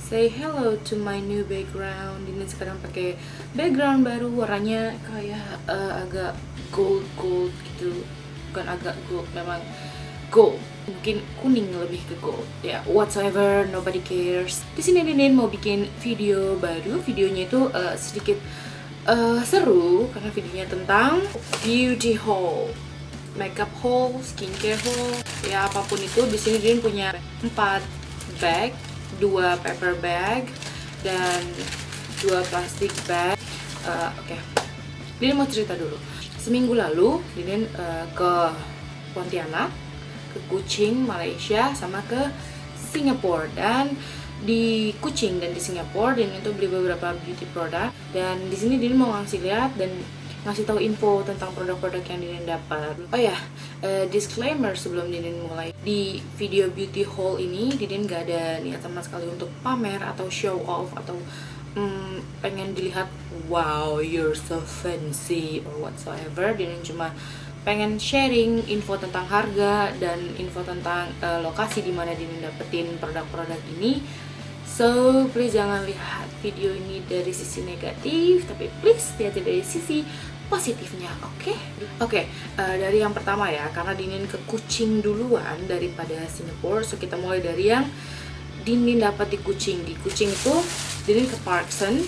Say hello to my new background. Ini sekarang pakai background baru, warnanya kayak agak gold gitu. Bukan agak gold, memang gold. Mungkin kuning lebih ke gold. Ya, whatsoever, nobody cares. Di sini Ninin mau bikin video baru. Videonya itu sedikit seru karena videonya tentang beauty haul, makeup haul, skincare haul, ya apapun itu. Di sini Ninin punya 4 bag, 2 paper bag dan 2 plastik bag. Oke. Dinin mau cerita dulu. Seminggu lalu Dinin ke Pontianak, ke Kuching, Malaysia, sama ke Singapura. Dan di Kuching dan di Singapura Dinin tuh beli beberapa beauty product, dan di sini Dinin mau ngasih lihat dan ngasih tahu info tentang produk-produk yang Dinin dapat. Oh ya, disclaimer sebelum Dinin mulai. Di video beauty haul ini Dinin gak ada niat sama sekali untuk pamer atau show off atau pengen dilihat wow you're so fancy or whatsoever. Dinin cuma pengen sharing info tentang harga dan info tentang lokasi di mana Dinin dapetin produk-produk ini. So, please jangan lihat video ini dari sisi negatif, tapi please lihat dari sisi positifnya, oke? Oke, dari yang pertama ya, karena Dinin ke Kuching duluan daripada Singapura, so kita mulai dari yang Dinin dapat di Kuching. Di Kuching itu Dinin ke Parkson,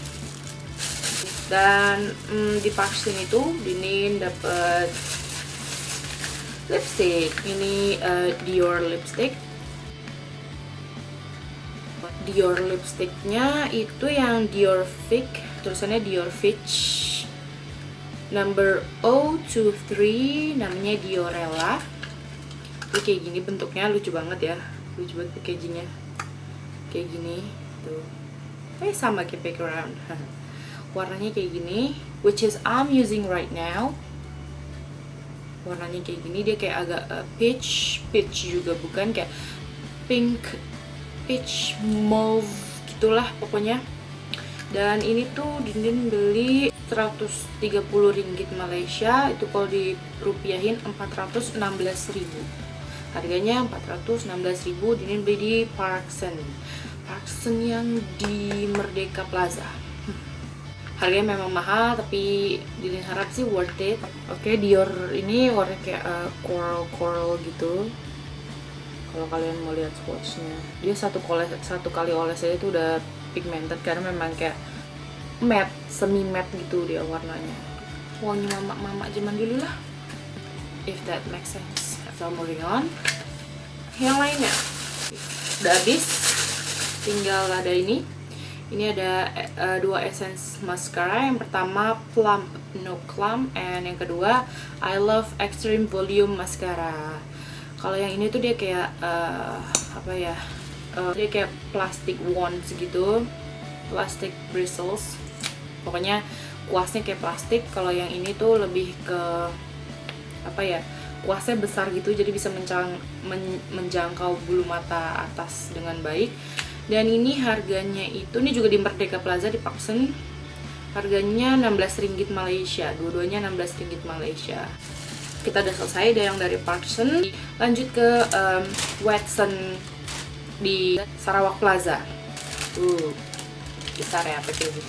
dan di Parkson itu Dinin dapat lipstick. Ini Dior lipstick. Dior lipsticknya itu yang Dior Fix, tulisannya Dior Fix number 023, namanya Diorella. Ini kayak gini bentuknya, lucu banget ya, lucu banget packagingnya, kayak gini tuh, sama kayak background. Warnanya kayak gini, which is I'm using right now. Warnanya kayak gini, dia kayak agak peach juga bukan, kayak pink, peach mauve gitulah pokoknya. Dan ini tuh Dinin beli 130 ringgit Malaysia, itu kalau dirupiahin 416.000. Harganya 416.000. Dinin beli di Parkson yang di Merdeka Plaza. Harganya memang mahal, tapi Dinin harap sih worth it. Oke, Dior ini warna kayak coral gitu. Kalau kalian mau lihat swatchnya, dia satu kali oles aja itu udah pigmented, karena memang kayak matte, semi matte gitu dia warnanya. Wangi mama zaman dulu lah, if that makes sense. So moving on, yang lainnya udah habis, tinggal ada ini. Ini ada 2 essence mascara. Yang pertama Plump No Clump, and yang kedua I Love Extreme Volume Mascara. Kalau yang ini tuh dia kayak dia kayak plastic wands gitu, plastic bristles. Pokoknya kuasnya kayak plastik. Kalau yang ini tuh lebih ke kuasnya besar gitu, jadi bisa menjangkau bulu mata atas dengan baik. Dan ini harganya itu, ini juga di Merdeka Plaza di Parkson. Harganya 16 ringgit Malaysia, dua-duanya 16 ringgit Malaysia. Kita udah selesai dari yang dari Parkson. Lanjut ke Watson di Sarawak Plaza. Besar ya packaging.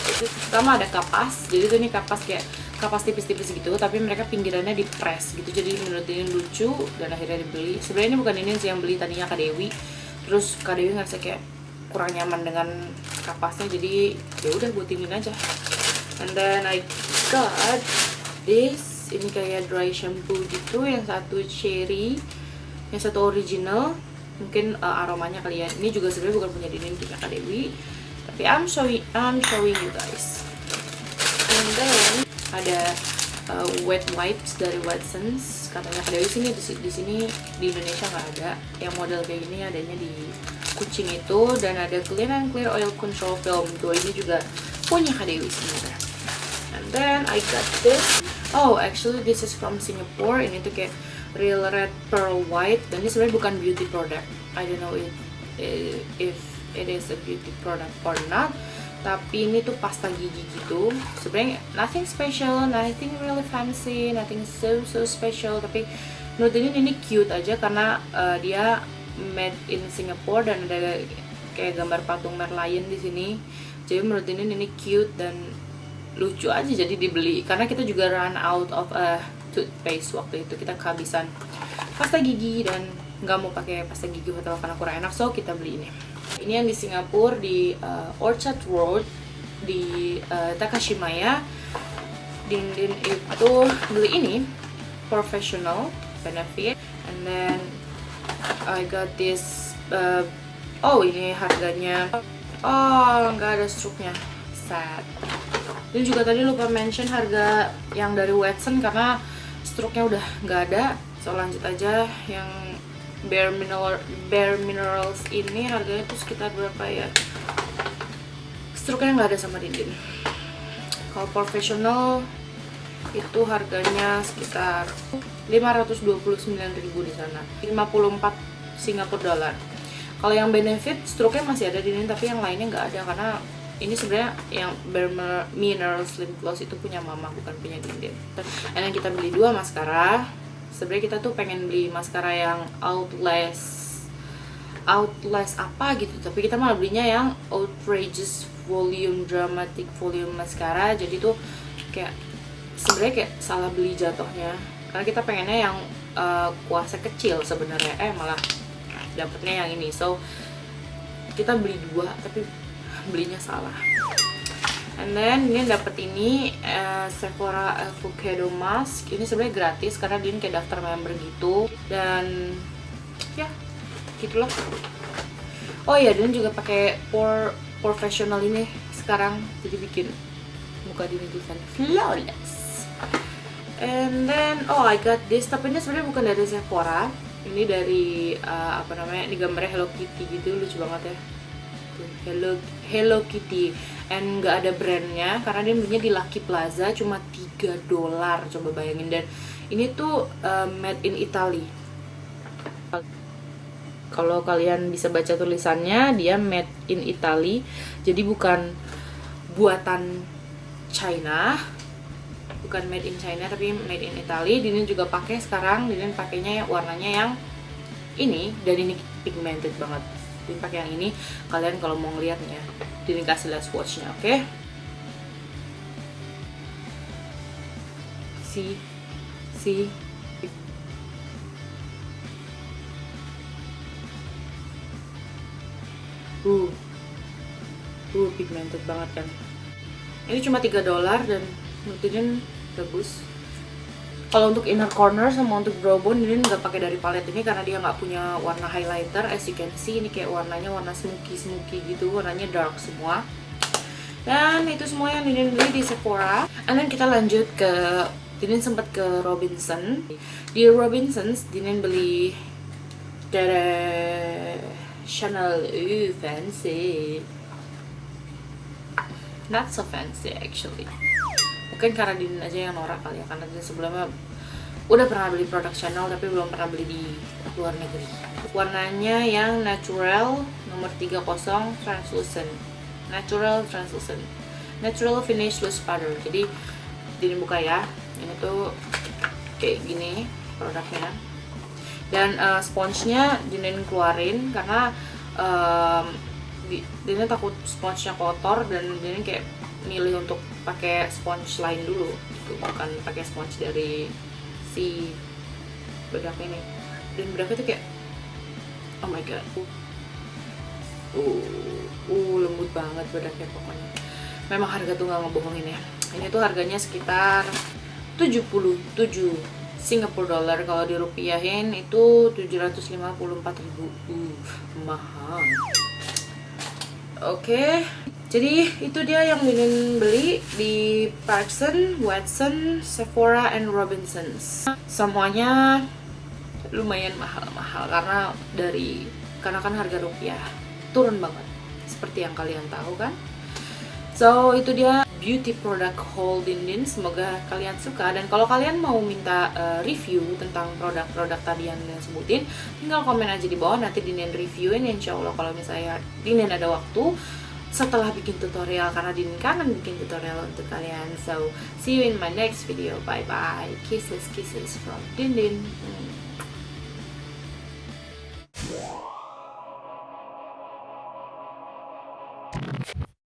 Itu pertama ada kapas. Jadi tuh ini kapas kayak kapas tipis-tipis gitu, tapi mereka pinggirannya di press gitu. Jadi menurut ini lucu dan akhirnya dibeli. Sebenarnya ini bukan ini sih yang beli, tadinya Kak Dewi. Terus Kak Dewi ngerasa kayak kurang nyaman dengan kapasnya, jadi ya udah buatin aja. And then I got this. Ini kayak dry shampoo gitu, yang satu cherry, yang satu original. Mungkin aromanya kali ya. Ini juga sebenarnya bukan punya Dinin, punya Kak Dewi, tapi I'm showing you guys. And then ada wet wipes dari Watsons. Katanya Kak Dewi sini di sini di Indonesia nggak ada. Yang model kayak gini adanya di Kuching itu. Dan ada Clean and Clear Oil Control Film. Dua ini juga punya Kak Dewi sebenarnya. And then I got this. Oh, actually this is from Singapore. Ini tuh kayak Real Red Pearl White, dan ini sebenarnya bukan beauty product. I don't know if it is a beauty product or not. Tapi ini tuh pasta gigi gitu. Sebenarnya nothing special, nothing really fancy, nothing so special. Tapi Menurut ini cute aja karena dia made in Singapore dan ada kayak gambar patung Merlion di sini. Jadi menurut ini cute dan lucu aja, jadi dibeli karena kita juga run out of toothpaste waktu itu. Kita kehabisan pasta gigi dan nggak mau pakai pasta gigi hotel karena kurang enak, so kita beli ini. Ini yang di Singapura di Orchard Road di Takashimaya. Dindin itu beli ini professional benefit, and then I got this oh ini harganya, oh nggak ada struknya, sad. Dan juga tadi lupa mention harga yang dari Watson karena struknya udah nggak ada. So lanjut aja yang Bare Minerals ini harganya tuh sekitar berapa ya? Struknya nggak ada sama Dindin. Kalau professional itu harganya sekitar 529.000 di sana, 54 Singapura dolar. Kalau yang benefit struknya masih ada di sini, tapi yang lainnya nggak ada karena ini sebenarnya yang Bare Minerals lip gloss itu punya mama, bukan punya Dindin. Dan yang kita beli 2 maskara. Sebenarnya kita tuh pengen beli maskara yang outlast apa gitu, tapi kita malah belinya yang outrageous volume dramatic volume mascara. Jadi tuh kayak sebenarnya kayak salah beli jatuhnya karena kita pengennya yang kuasa kecil sebenarnya, malah dapetnya yang ini. So kita beli 2 tapi belinya salah. And then ini dapet ini Sephora Avocado Mask. Ini sebenarnya gratis karena dia kayak daftar member gitu, dan ya gitulah. Oh iya, dan juga pakai professional ini sekarang, jadi bikin muka Dini tulisan flawless. And then I got this, tapi ini sebenarnya bukan dari Sephora. Ini dari apa namanya? Ini gambarnya Hello Kitty gitu, lucu banget ya. Hello Kitty, and nggak ada brandnya karena dia belinya di Lucky Plaza cuma $3, coba bayangin. Dan ini tuh made in Italy. Kalau kalian bisa baca tulisannya, dia made in Italy, jadi bukan buatan China, bukan made in China tapi made in Italy. Dini juga pakai sekarang, Dini pakainya warnanya yang ini, dan ini pigmented banget. Dini pakai yang ini. Kalian kalau mau ngeliatnya, Dini kasih lihat swatchnya, oke? See. Pigmented banget kan. Ini cuma $3 dan menurutnya bagus. Kalau untuk inner corner sama untuk brow bone, ini nggak pakai dari palet ini karena dia nggak punya warna highlighter. As you can see, ini kayak warnanya warna smoky gitu, warnanya dark semua. Dan itu semua yang Dinin beli di Sephora. And then kita lanjut ke, Dinin sempat ke Robinson. Di Robinsons Dinin beli dari Chanel, fancy. Not so fancy actually. Mungkin karena Dinin aja yang norak kali ya, karena Dinin sebelumnya udah pernah beli produk Chanel tapi belum pernah beli di luar negeri. Warnanya yang natural nomor 30 translucent. Natural translucent. Natural finish loose powder. Jadi Dinin buka ya. Ini tuh kayak gini produknya. Dan sponge-nya Dinin keluarin karena Dinin takut sponge-nya kotor, dan Dinin kayak milih untuk pakai sponge lain dulu gitu, bukan pakai sponge dari si bedak ini. Dan bedaknya tuh kayak oh my god, lembut banget bedaknya pokoknya. Memang harga tuh nggak ngebohongin ya. Ini tuh harganya sekitar 77 Singapura dollar, kalau dirupiahin itu 754.000. Mahal. Oke, jadi itu dia yang Dinin beli di Parkson, Watson, Sephora, and Robinsons. Semuanya lumayan mahal-mahal karena kan harga rupiah turun banget, seperti yang kalian tahu kan. So itu dia beauty product haul Dindin, semoga kalian suka. Dan kalau kalian mau minta review tentang produk-produk tadi yang Dindin sebutin, tinggal komen aja di bawah, nanti Dindin reviewin insya Allah kalau misalnya Dindin ada waktu setelah bikin tutorial, karena Dindin kangen bikin tutorial untuk kalian. So see you in my next video, bye bye, kisses from Dindin.